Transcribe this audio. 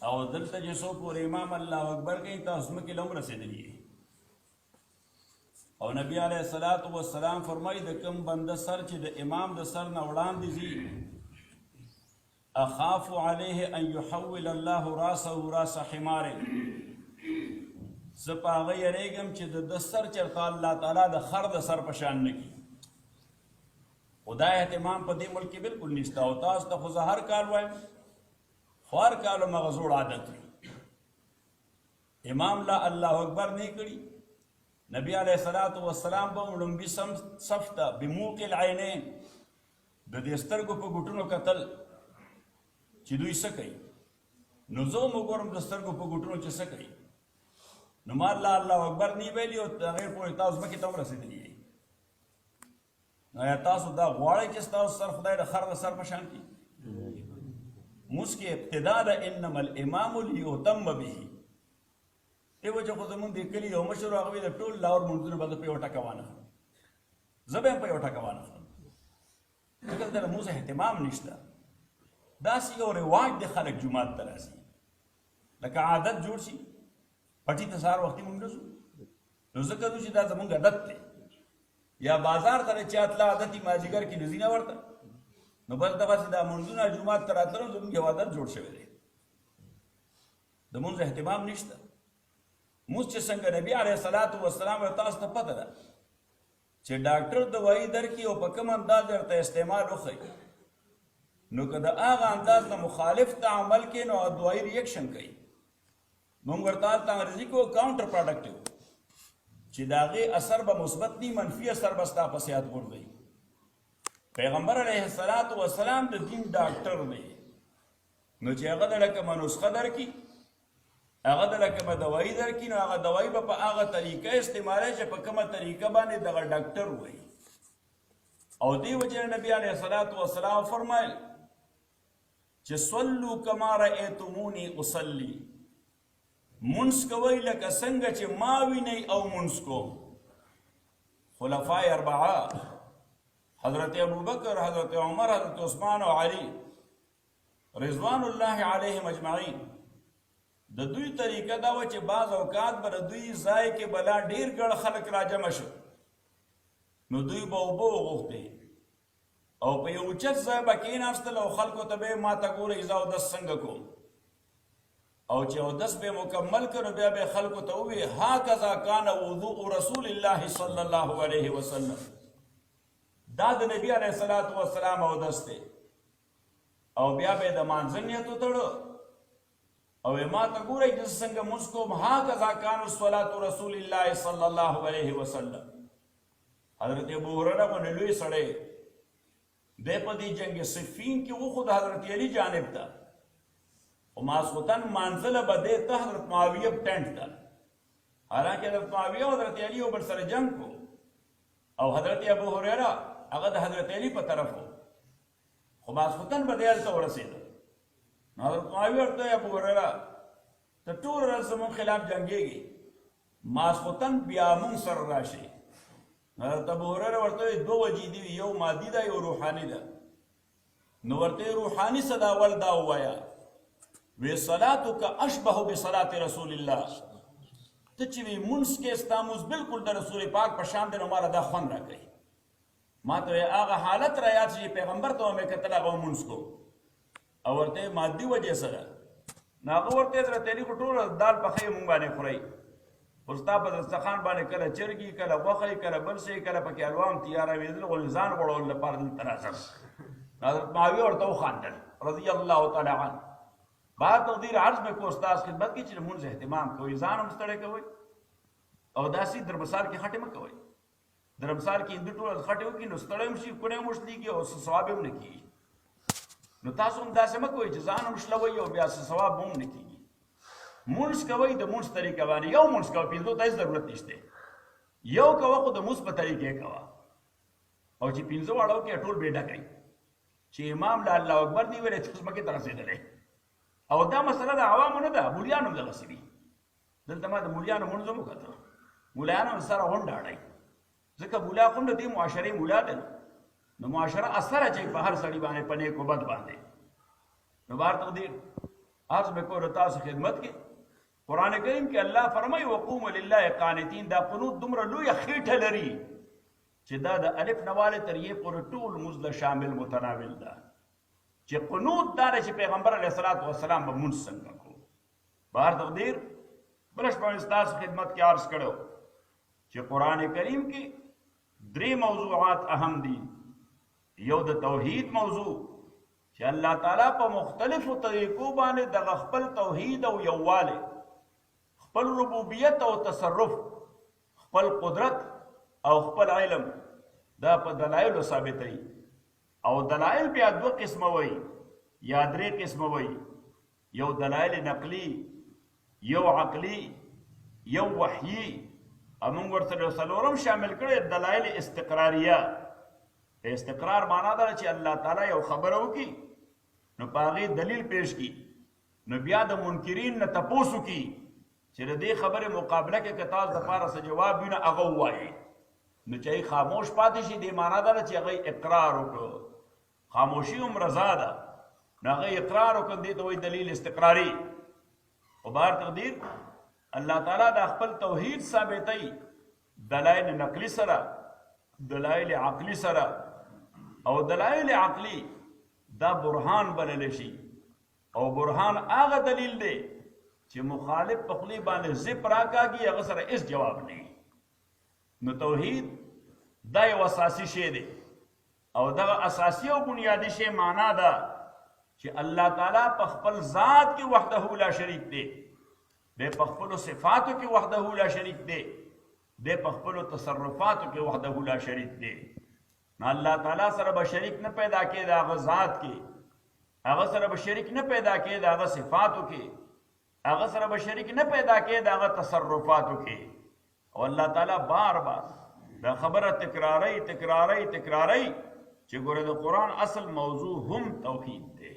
او دلته چې څو پورې امام الله اکبر کوي تاسو مکې لم رسېدلی او نبی علیه الصلاة والسلام فرمایي د کوم بنده سر چې د امام د سر نه وړاندې ځي اخاف علیه ان یحول الله راسه راس حمار زه په هغه یریږم چې د سر چېرته الله تعالی د خر د سر په شان نه کړي خدا اهتمام په دې ملک کې بالکل نشته او تاسو ته خو زه هر کال وایم خو هر کال همغه زوړ عادت وي امام لا الله اکبر نه کړي نبی علیه الصلاة والسلام به لومبي صف ته بموق العینین د دې سترګو په ګوټونو کتل چې دوی څه کوي نو زه هم وګورم د سترګو په ګوټونو چې څه کوي نو ما الله اکبر نه ویلي او هغې پورې تاسو مکې ته هم رسېدلي یې نو یا تاسو دا غواړئ چې ستاسو سر خدای د خر د سر په شان کړي موږ کې ابتدا ده انما الامام لیؤتم به دې وجه خو زمونږ د کلي یو مشر هغه وایي د ټول لاور مونځونه به زه په یو ټکه وانخلم زه به هم په یو ټکه وانخلم ځکه د لمونځ اهتمام نشته داسې یو رواج دی خلک جومات ته راځي لکه عادت جوړ شي پټي ته سهار وختي مونږ ځو نو ځکه چې دا زمونږ عادت دی یا بازار ته چې تله عادت یې مازدیګر کې نو ځي نه ورته نو بس دغسې دا مونځونه جومات ته راتلل زموږ یو عادت جوړ شوی دی د مونځ اهتمام نشته مونځ چې څنګه نبي علیه الصلاة والسلام تاسو ته پته ده چې ډاکټر دوايي درکړي او په کوم انداز ورته استعمال وښیي نو که د هغه انداز نه مخالف ته عمل کوي نو دوايي ریاکشن کوي موږ ورته هلته انګریزي کې کاونټر پروډکټیو چې د هغې اثر به مثبت ني منفي اثر به ستا په صحت غورځوي پیغمبر علیه الصلاة والسلام د دین ډاکټر دی نو چې هغه دله کومه نسخه درکړي هغه دله کومه دوايي درکړي نو هغه دوايي به په هغه طریقه استعمالوي چې په کومه طریقه باندې دغه ډاکټر وایي او دې وجې نبي علیه الصلاة والسلام فرمایل چې صلو کما رأیتمونی اصلي منځ کوئ لکه څنګه چې ما وینئ او منځ کوم خلفای اربعه حضرت ابوبکر حضرت عمر حضرت عثمان او علي رضوان الله علیهم اجمعین د دوی طریقه دا و چې بعض اوقات به د دوی ځای کې بلا ډیر ګڼ خلک راجمع شو نو دوی به اوبه وغوښتې او په یو اوچت ځای به کېناستل او خلکو ته به یې ما ته ګورئ زه اودس څنګه کوم او چې اودس به مکمل کړو بیا به خلکو ته ووایي هکذا کان وضوء رسول الله صلی الله علیه وسلم دا د نبی علیه الصلاة والسلام اودس دی او بیا به د مانځه نیت وتړو او ما ته ګورئ چې څنګه مونځ کوم هکذا کان صلاة رسول الله صلی الله علیه وسلم حضرت ابو هریره باندې لوی سړی دی په دې جنګ صفین کې وخود حضرت علی جانب ته او ماسخوتن مانځله به دی ته حضرت معاویه ټینټ ته حالانکه حضرت معاویه او حضرت علی یو بل سره جنګ کو او حضرت ابو هریره هغه د حضرت علی په طرف و خو ماسخوتن به دی هلته ورسېده نو حضرت معاویه ورته ابو هریره ته ټول ورځ زموږ خلاف جنګېږي ماسخوتن بیا مونږ سره راشي حضرت ابو هریره ورته دوه وجې دي یو مادي ده یو روحاني ده نو ورته روحاني څه ده اول دا ووایه وی صلاتک اشبه بصلاة رسول الله ته چې وی مونځ کې ستا مونځ بالکل د رسول پاک په شان دی نو ماله دا خوند راکوي ما ته هغه حالت را یاد شي پیغمبر ته مې کتل هغه مونځ کو او ورته مادي وجې سره نو هغه ورته حضرت علی خو ټول دال پخې مونږ باندې خورئ خو ستا په دسترخوان باندې کله چرګي کله غوښې کله بل شی کله پکې الوام تیاروېدل غو ځان غوړول لپاره دلته راځم حضرت معاویه ورته وخندل رضی الله تعالی عنه بعد تقدیر عرض میں کو استاد خدمت کی چې مونږ اهتمام کوئ ځان هم ستړی کوئ او داسې دربسار کې خټې مه کوئ دربسار کې هندو ټول خټې وکړي نو ستړی هم شي کونی هم وشلېږي او څه ثواب هم نه کېږي نو تاسو هم داسې مه کوئ چې ځان هم شلوئ او بیا څه ثواب هم نه کېږي مونځ کوئ د مونځ طریقه باندې یو مونځ کوه پنځو ته هېڅ ضرورت نشته یو کوه خو د مونځ په طریقې کوه او چې پنځه واړه وکړې ټول بې ډکئ چې امام له الله اکبر دی ویلی ته ځمکې ته رسېدلی او دا مسله د عوامو نه ده مولیانو هم دغسې دي دلته ما د مولیانو مونځ هم وکتل مولیانو هم سره غونډه اړئ ځکه مولا خو د دې معاشرې مولا دی نو معاشره اثر اچوي په هر سړي باندې په نیک و بد باندې نو بار تقدیر عرض به کور تاسو خدمت کې قران کریم کې الله فرمایي وقوم لله قانتين. دا قنوت دومره لوی خېټه لري چې دا د الف نواله تر یې پورې ټول مزله شامل متناول ده. چې قنوت دا چې پیغمبر علیه الصلاۃ والسلام به مونږ څنګه کو بهر تقدیر بلش په تاسو خدمت کې عرض کړو چې قران کریم کې درې موضوعات اهم دي. یو د توحید موضوع چې الله تعالی په مختلفو طریقو باندې د خپل توحید او یوواله، خپل ربوبیت او تصرف، خپل قدرت او خپل علم دا په دلایل ثابتوي. او دلایل بیا دوه قسمه وي یا درې قسمه وي. یو دلایل نقلی، یو عقلی، یو وحیی. امون ورته څلورم شامل کړي دلایل استقراریه. استقرار معنا دا چې الله تعالی یو خبره وکي نو پاغي دلیل پیش کی، نو بیا د منکرین نه تپوسو کی چې د دې خبره مقابله کې کتاب د پاره څه جواب وینه هغه وایي. نو چې خاموش پاتې شي دې معنا دا چې هغه اقرار وکړي. خاموشي هم رضا ده، نو هغه اقرار وکړي دې ته وایي دلیل استقراری. او بهر تقدیر الله تعالی د خپل توحید ثابتوي دلایل نقلی سره، دلایل عقلی سره. او دلایل عقلی دا برهان بلل شي. او برهان هغه دلیل دی چې مخالف په خلی باندې زپ راکاږي هغه سره هیڅ جواب نه. نو توحید دا یو اساسي شی دی. او دغه اساسي او بنیادی شی معنا ده چې الله تعالی په خپل ذات کې وحده لا شریک دی، د په خپل صفاتو کې وحده لا شریک دی، د په خپل تصرفاتو کې وحده لا شریک دی. نو الله تعالی سره به شریک نه پیدا کړي دغه ذات کې، هغه سره به شریک نه پیدا کړي دغه صفاتو کې، هغه سره به شریک نه پیدا کړي دغه تصرفاتو کې. او الله تعالی بار بار دا خبره تکراری چې ګوره د قرآن اصل موضوع هم توحید دی.